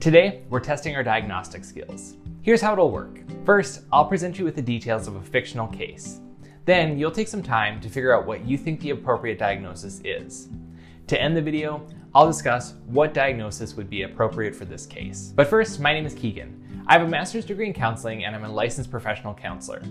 Today, we're testing our diagnostic skills. Here's how it'll work. First, I'll present you with the details of a fictional case. Then, you'll take some time to figure out what you think the appropriate diagnosis is. To end the video, I'll discuss what diagnosis would be appropriate for this case. But first, my name is Keegan. I have a master's degree in counseling and I'm a licensed professional counselor.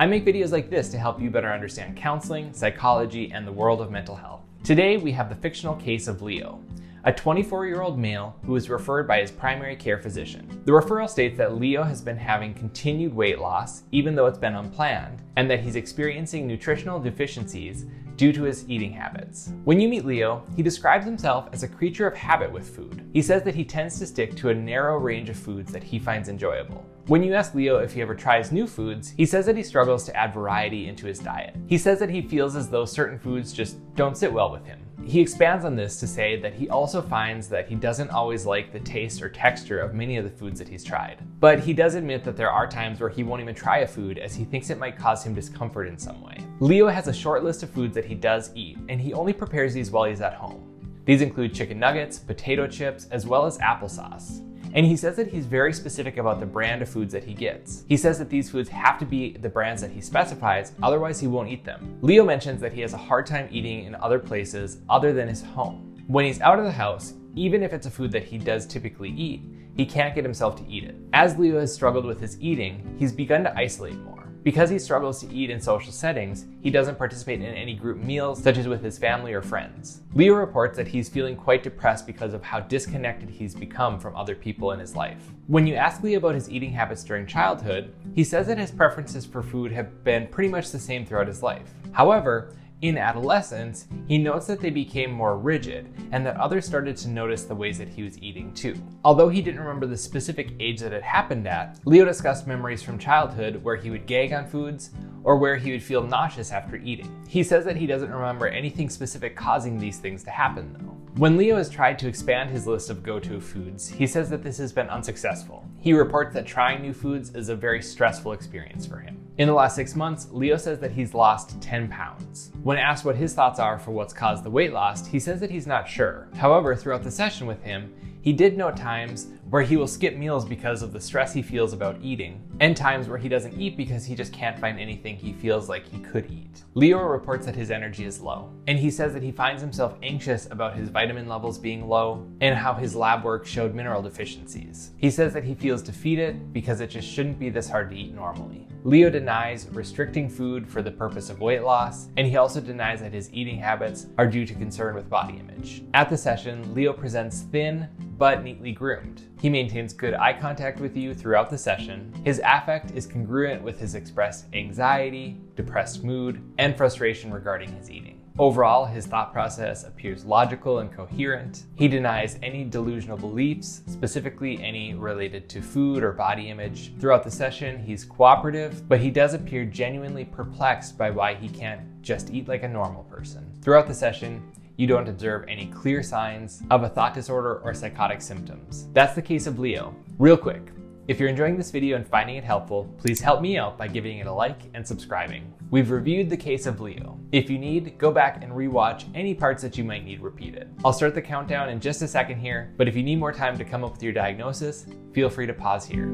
I make videos like this to help you better understand counseling, psychology, and the world of mental health. Today, we have the fictional case of Leo, a 24-year-old male who was referred by his primary care physician. The referral states that Leo has been having continued weight loss, even though it's been unplanned, and that he's experiencing nutritional deficiencies due to his eating habits. When you meet Leo, he describes himself as a creature of habit with food. He says that he tends to stick to a narrow range of foods that he finds enjoyable. When you ask Leo if he ever tries new foods, he says that he struggles to add variety into his diet. He says that he feels as though certain foods just don't sit well with him. He expands on this to say that he also finds that he doesn't always like the taste or texture of many of the foods that he's tried. But he does admit that there are times where he won't even try a food as he thinks it might cause him discomfort in some way. Leo has a short list of foods that he does eat, and he only prepares these while he's at home. These include chicken nuggets, potato chips, as well as applesauce. And he says that he's very specific about the brand of foods that he gets. He says that these foods have to be the brands that he specifies, otherwise he won't eat them. Leo mentions that he has a hard time eating in other places other than his home. When he's out of the house, even if it's a food that he does typically eat, he can't get himself to eat it. As Leo has struggled with his eating, he's begun to isolate more. Because he struggles to eat in social settings, he doesn't participate in any group meals, such as with his family or friends. Leo reports that he's feeling quite depressed because of how disconnected he's become from other people in his life. When you ask Leo about his eating habits during childhood, he says that his preferences for food have been pretty much the same throughout his life. However, in adolescence, he notes that they became more rigid and that others started to notice the ways that he was eating too. Although he didn't remember the specific age that it happened at, Leo discussed memories from childhood where he would gag on foods or where he would feel nauseous after eating. He says that he doesn't remember anything specific causing these things to happen though. When Leo has tried to expand his list of go-to foods, he says that this has been unsuccessful. He reports that trying new foods is a very stressful experience for him. In the last 6 months, Leo says that he's lost 10 pounds. When asked what his thoughts are for what's caused the weight loss, he says that he's not sure. However, throughout the session with him, he did note times where he will skip meals because of the stress he feels about eating, and times where he doesn't eat because he just can't find anything he feels like he could eat. Leo reports that his energy is low, and he says that he finds himself anxious about his vitamin levels being low and how his lab work showed mineral deficiencies. He says that he feels defeated because it just shouldn't be this hard to eat normally. Leo denies restricting food for the purpose of weight loss, and he also denies that his eating habits are due to concern with body image. At the session, Leo presents thin, but neatly groomed. He maintains good eye contact with you throughout the session. His affect is congruent with his expressed anxiety, depressed mood, and frustration regarding his eating. Overall, his thought process appears logical and coherent. He denies any delusional beliefs, specifically any related to food or body image. Throughout the session, he's cooperative, but he does appear genuinely perplexed by why he can't just eat like a normal person. Throughout the session, you don't observe any clear signs of a thought disorder or psychotic symptoms. That's the case of Leo. Real quick, if you're enjoying this video and finding it helpful, please help me out by giving it a like and subscribing. We've reviewed the case of Leo. If you need, go back and rewatch any parts that you might need repeated. I'll start the countdown in just a second here, but if you need more time to come up with your diagnosis, feel free to pause here.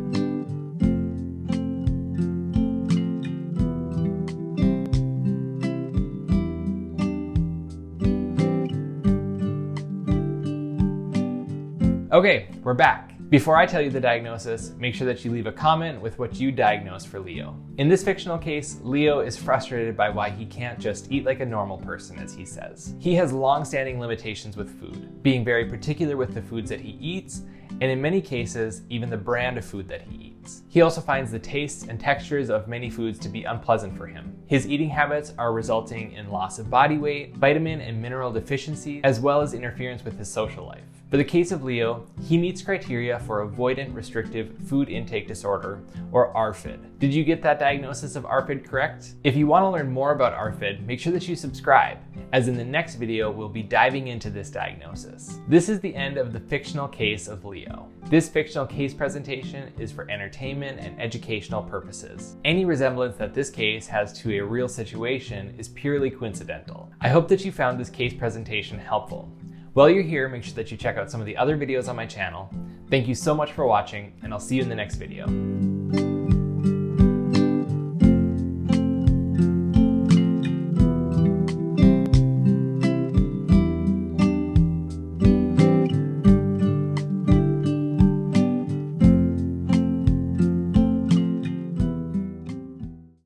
Okay, we're back. Before I tell you the diagnosis, make sure that you leave a comment with what you diagnosed for Leo. In this fictional case, Leo is frustrated by why he can't just eat like a normal person, as he says. He has long-standing limitations with food, being very particular with the foods that he eats, and in many cases, even the brand of food that he eats. He also finds the tastes and textures of many foods to be unpleasant for him. His eating habits are resulting in loss of body weight, vitamin and mineral deficiencies, as well as interference with his social life. For the case of Leo, he meets criteria for avoidant restrictive food intake disorder, or ARFID. Did you get that diagnosis of ARFID correct? If you want to learn more about ARFID, make sure that you subscribe, as in the next video we'll be diving into this diagnosis. This is the end of the fictional case of Leo. This fictional case presentation is for entertainment and educational purposes. Any resemblance that this case has to a real situation is purely coincidental. I hope that you found this case presentation helpful. While you're here, make sure that you check out some of the other videos on my channel. Thank you so much for watching, and I'll see you in the next video.